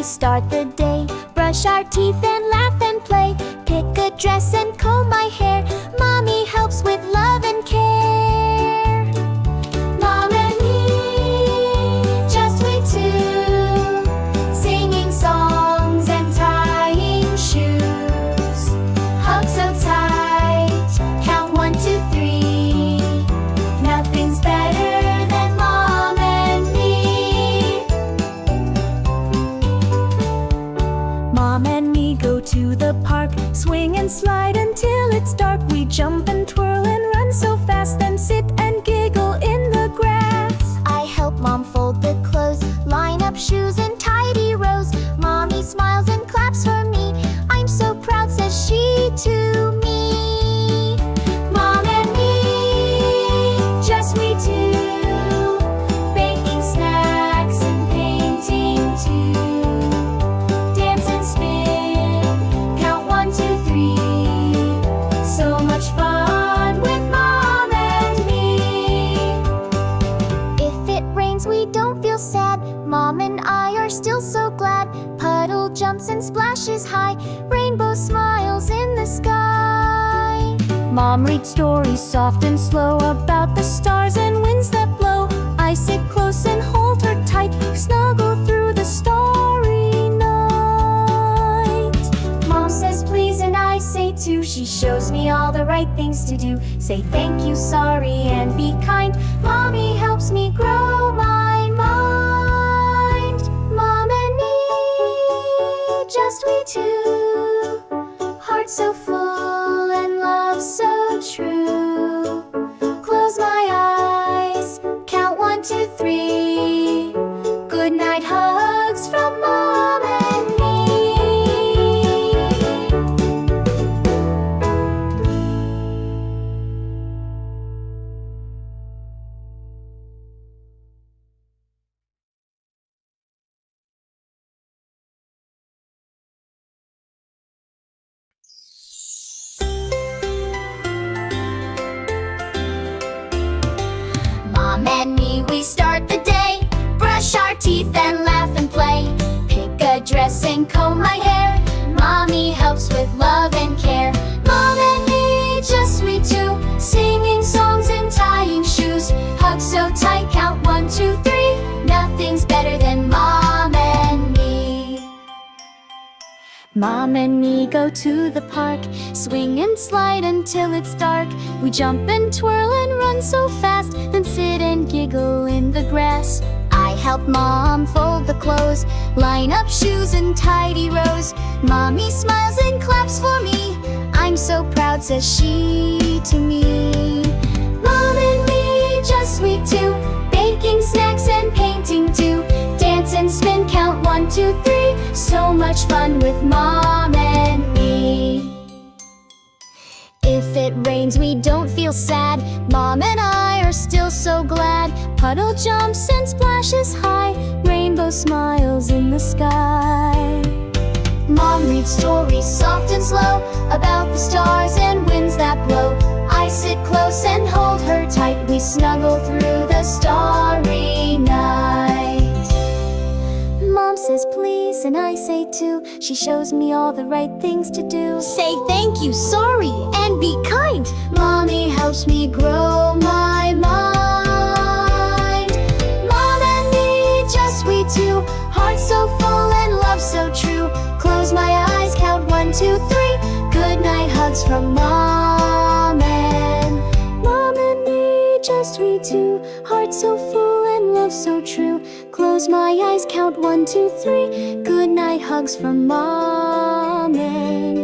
we start the day. Brush our teeth and laugh and play. Pick a dress and comb my hair. Mommy helps with love and care. Mom and me, just we two, singing songs and tying shoes. Hug so tight, count 1, 2, 3. Nothing's better than Mom and me. Mom and me go to the park, swing and slide until it's dark. We jump and twirl and run so fast, then sit and giggle in the grass. I help Mom fold the clothes, line up shoes in tidy rows. Mommy smiles and claps for me. I'm so proud, says she to me. Mom and me, just we two, baking snacks and painting too. Dance and spin, count 1, 2, 3. So much fun with Mom and me. If it rains, we don't feel sad. Mom and I are still so glad. Puddle jumps and splashes high. Rainbow smiles in the sky. Mom reads stories soft and slow about the stars and winds that blow. I sit close and hold her tight, snuggle through the starry night. Mom says please and I say too. She shows me all the right things to do. Say thank you, sorry, and be kind. Mommy helps me grow my mind. Mom and me, just we two, heart so full and love so true. Close my eyes, count 1, 2, 3. Good night hugs from Mom and me. Mom and me, we start the day. Brush our teeth and laugh and play. Pick a dress and comb my hair. Mommy helps with love and care. Mom and me, just we two, singing songs and tying shoes. Hug so tight, count 1, 2, 3. Nothing's better than Mom and me. Mom and me go to the park, swing and slide until it's dark. We jump and twirl and run so fast, then sit and giggle in the grass. I help Mom fold the clothes, line up shoes in tidy rows. Mommy smiles and claps for me. I'm so proud, says she to me. Mom and me, just we two, baking snacks and painting too. Dance and spin, count 1, 2, 3. So much fun with Mom and me. If it rains, we don't feel sad. Mom and I are still so glad. Puddle jumps and splashes high. Rainbow smiles in the sky. Mom reads stories soft and slow about the stars and winds that blow. I sit close and hold her tight. We snuggle through the starry night. Mom says please and I say too. She shows me all the right things to do. Say thank you, sorry, and be kind. Mommy helps me grow my mind. Mom and me, just we two, hearts so full and love so true. Close my eyes, count 1, 2, 3. Good night hugs from Mom and me, just we two, hearts so full and love so true. Close my eyes, count 1, 2, 3. Good night hugs from Mom and